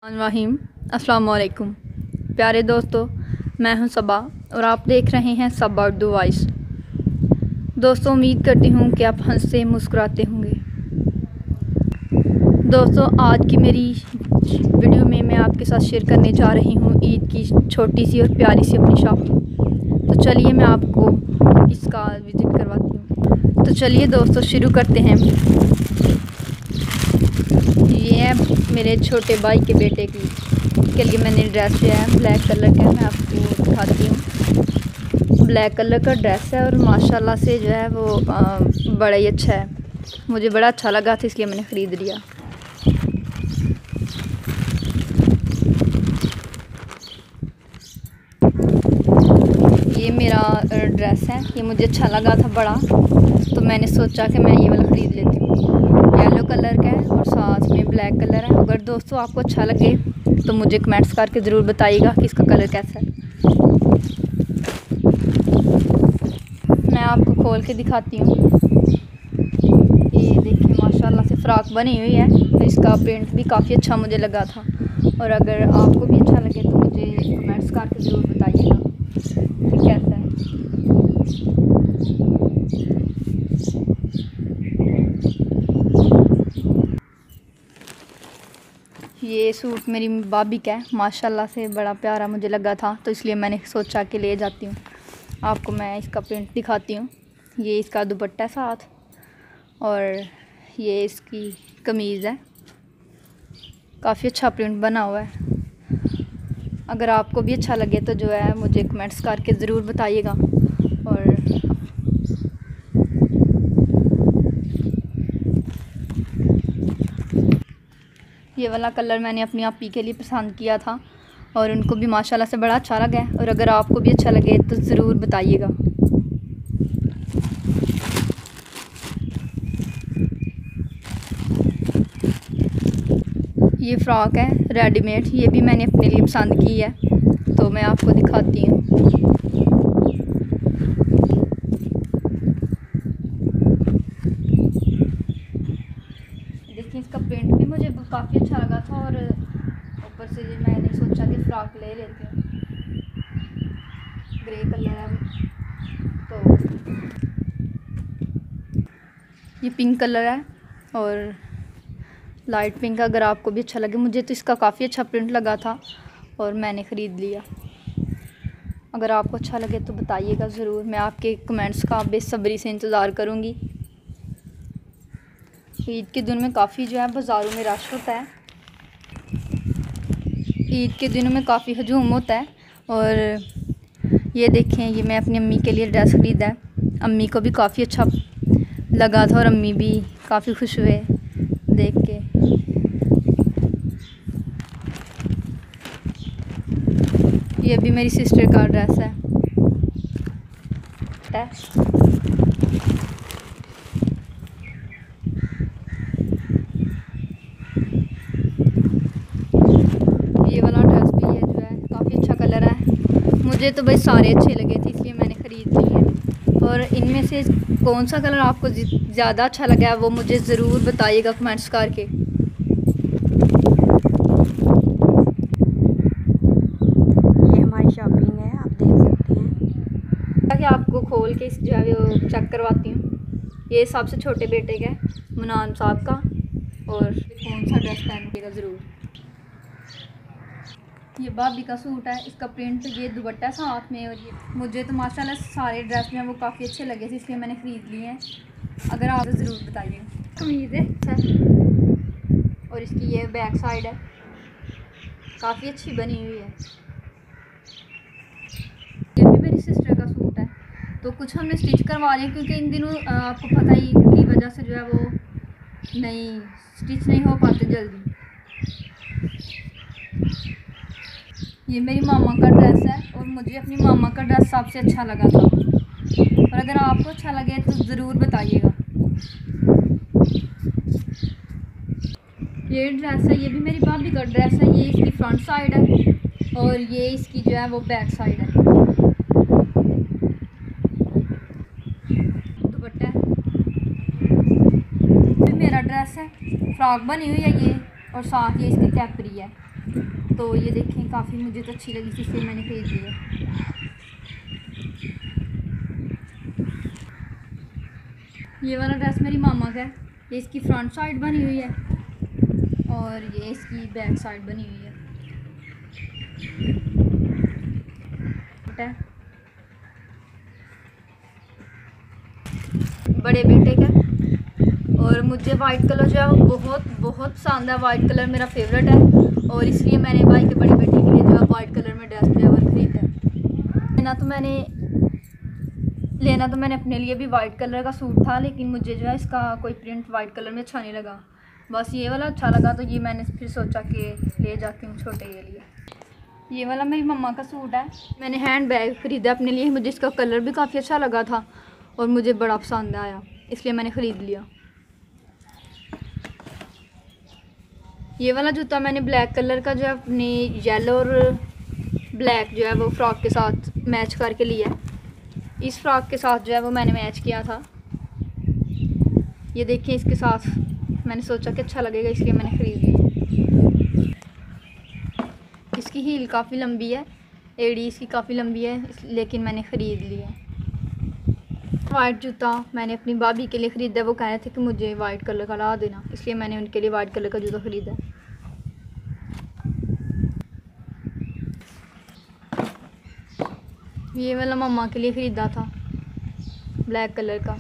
रहीम अस्सलाम वालेकुम प्यारे दोस्तों, मैं हूं सबा और आप देख रहे हैं सबा उर्दू वॉइस। दोस्तों, उम्मीद करती हूं कि आप हंसते मुस्कुराते होंगे। दोस्तों, आज की मेरी वीडियो में मैं आपके साथ शेयर करने जा रही हूं ईद की छोटी सी और प्यारी सी अपनी शॉपिंग। तो चलिए मैं आपको इसका विज़िट करवाती हूँ। तो चलिए दोस्तों शुरू करते हैं। ये है मेरे छोटे भाई के बेटे के लिए मैंने ड्रेस लिया है, ब्लैक कलर का। मैं आपको दिखाती हूँ। ब्लैक कलर का ड्रेस है और माशाल्लाह से जो है वो बड़ा ही अच्छा है। मुझे बड़ा अच्छा लगा था, इसलिए मैंने ख़रीद लिया। ये मेरा ड्रेस है, ये मुझे अच्छा लगा था बड़ा, तो मैंने सोचा कि मैं ये वाला ख़रीद लेती हूँ। येलो कलर का है और साथ में ब्लैक कलर है। अगर दोस्तों आपको अच्छा लगे तो मुझे कमेंट्स करके ज़रूर बताइएगा कि इसका कलर कैसा है। मैं आपको खोल के दिखाती हूँ। ये देखिए माशाल्लाह से फ़्रॉक बनी हुई है, तो इसका प्रिंट भी काफ़ी अच्छा मुझे लगा था। और अगर आपको भी अच्छा लगे तो मुझे कमेंट्स करके ज़रूर बताइएगा कैसा है। ये सूट मेरी भाभी का है, माशाल्लाह से बड़ा प्यारा मुझे लगा था, तो इसलिए मैंने सोचा कि ले जाती हूँ। आपको मैं इसका प्रिंट दिखाती हूँ। ये इसका दुपट्टा साथ और ये इसकी कमीज़ है। काफ़ी अच्छा प्रिंट बना हुआ है। अगर आपको भी अच्छा लगे तो जो है मुझे कमेंट्स करके ज़रूर बताइएगा। और ये वाला कलर मैंने अपनी आपी के लिए पसंद किया था और उनको भी माशाल्लाह से बड़ा अच्छा लगा है। और अगर आपको भी अच्छा लगे तो ज़रूर बताइएगा। ये फ़्रॉक है रेडीमेड, ये भी मैंने अपने लिए पसंद की है, तो मैं आपको दिखाती हूँ। देखिए इसका प्रिंट भी मुझे काफ़ी अच्छा लगा था और ऊपर से मैंने सोचा कि फ़्रॉक ले लेती हूँ। ग्रे कलर है तो ये पिंक कलर है और लाइट पिंक। अगर आपको भी अच्छा लगे, मुझे तो इसका काफ़ी अच्छा प्रिंट लगा था और मैंने ख़रीद लिया। अगर आपको अच्छा लगे तो बताइएगा ज़रूर। मैं आपके कमेंट्स का बेसब्री से इंतज़ार करूँगी। ईद के दिन में काफ़ी जो है बाज़ारों में रश होता है। ईद के दिनों में काफ़ी हजूम होता है। और ये देखें, ये मैं अपनी अम्मी के लिए ड्रेस ख़रीदा है। अम्मी को भी काफ़ी अच्छा लगा था और अम्मी भी काफ़ी खुश हुए देख के। ये भी मेरी सिस्टर का ड्रेस है। ये वाला ड्रेस भी है जो है काफ़ी अच्छा कलर है। मुझे तो भाई सारे अच्छे लगे थे, इसलिए मैंने ख़रीद लिए। और इनमें से कौन सा कलर आपको ज़्यादा अच्छा लगा है वो मुझे ज़रूर बताइएगा कमेंट्स करके। ये हमारी शॉपिंग है, आप देख सकते हैं। ताकि आपको खोल के इस जो है वो चेक करवाती हूँ। ये सबसे छोटे बेटे का मुनान साहब का। और कौन सा ड्रेस पहनेगा ज़रूर। ये भाभी का सूट है, इसका प्रिंट, ये दुपट्टा साथ में। और ये मुझे तो माशाल्लाह सारे ड्रेस में वो काफ़ी अच्छे लगे थे, इसलिए मैंने ख़रीद लिए हैं। अगर आप ज़रूर बताइए। कमीज़ है और इसकी ये बैक साइड है, काफ़ी अच्छी बनी हुई है। ये भी मेरी सिस्टर का सूट है, तो कुछ हमने स्टिच करवा लिया क्योंकि इन दिनों आपको पता ही की वजह से जो है वो नहीं स्टिच नहीं हो पाते जल्दी। ये मेरी मामा का ड्रेस है और मुझे अपनी मामा का ड्रेस सबसे अच्छा लगा था। और अगर आपको अच्छा लगे तो ज़रूर बताइएगा। ये ड्रेस है, ये भी मेरी भाभी का ड्रेस है। ये इसकी फ्रंट साइड है और ये इसकी जो है वो बैक साइड है। दुपट्टा है, ये मेरा ड्रेस है, फ्रॉक बनी हुई है ये, और साथ ये इसकी कैपरी है। तो ये देखें, काफ़ी मुझे तो अच्छी लगी थी, इसलिए मैंने ख़रीद लिया। ये वाला ड्रेस मेरी मामा का है। ये इसकी फ्रंट साइड बनी हुई है और ये इसकी बैक साइड बनी हुई है। बड़े बेटे का, और मुझे वाइट कलर जो है वो बहुत बहुत पसंद है। वाइट कलर मेरा फेवरेट है और इसलिए मैंने भाई के बड़े बेटे के लिए जो है वाइट कलर में ड्रेस जो है वो ख़रीदा है। लेना तो मैंने अपने लिए भी वाइट कलर का सूट था, लेकिन मुझे जो है इसका कोई प्रिंट वाइट कलर में अच्छा नहीं लगा। बस ये वाला अच्छा लगा, तो ये मैंने फिर सोचा कि ले जाती हूँ छोटे के लिए। ये वाला मेरी मम्मा का सूट है। मैंने हैंड बैग ख़रीदा अपने लिए। मुझे इसका कलर भी काफ़ी अच्छा लगा था और मुझे बड़ा पसंद आया, इसलिए मैंने ख़रीद लिया। ये वाला जूता मैंने ब्लैक कलर का जो है अपनी येलो और ब्लैक जो है वो फ्रॉक के साथ मैच करके लिया है। इस फ्रॉक के साथ जो है वो मैंने मैच किया था। ये देखिए, इसके साथ मैंने सोचा कि अच्छा लगेगा, इसलिए मैंने ख़रीद लिया। इसकी हील काफ़ी लंबी है, एड़ी इसकी काफ़ी लंबी है, लेकिन मैंने ख़रीद लिया। वाइट जूता मैंने अपनी भाभी के लिए ख़रीदा। वो कह रहे थे कि मुझे वाइट कलर का ला देना, इसलिए मैंने उनके लिए वाइट कलर का जूता ख़रीदा। ये वाला मम्मा के लिए ख़रीदा था, ब्लैक कलर का।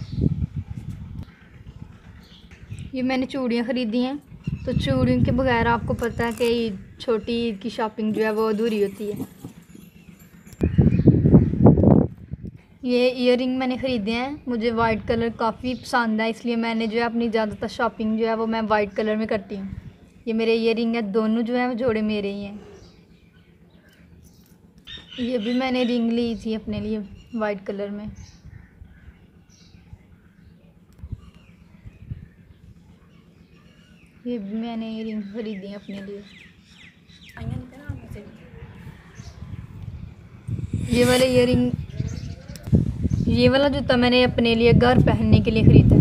ये मैंने चूड़ियाँ ख़रीदी हैं। तो चूड़ियों के बगैर आपको पता है कि छोटी ईद की शॉपिंग जो है वो अधूरी होती है। ये इयररिंग मैंने ख़रीदे हैं। मुझे वाइट कलर काफ़ी पसंद है, इसलिए मैंने जो है अपनी ज़्यादातर शॉपिंग जो है वो मैं वाइट कलर में करती हूँ। ये मेरे इयररिंग है, दोनों जो है वो जोड़े मेरे ही हैं। ये भी मैंने रिंग ली थी अपने लिए वाइट कलर में। ये भी मैंने रिंग ख़रीदी है अपने लिए। ये वाला जूता मैंने अपने लिए घर पहनने के लिए ख़रीदा।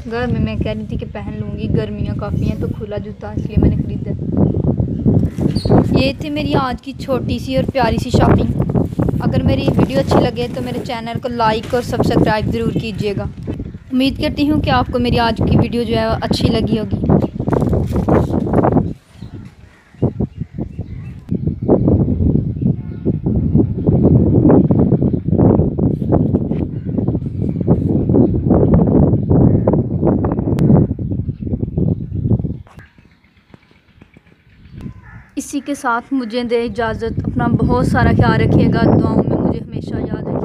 घर में मैं कह रही थी कि पहन लूँगी, गर्मियाँ काफ़ी हैं, तो खुला जूता इसलिए मैंने ख़रीदा। ये थी मेरी आज की छोटी सी और प्यारी सी शॉपिंग। अगर मेरी वीडियो अच्छी लगे तो मेरे चैनल को लाइक और सब्सक्राइब ज़रूर कीजिएगा। उम्मीद करती हूँ कि आपको मेरी आज की वीडियो जो है अच्छी लगी होगी। इसी के साथ मुझे दे इजाज़त। अपना बहुत सारा ख्याल रखिएगा, दुआओं में मुझे हमेशा याद रखिएगा।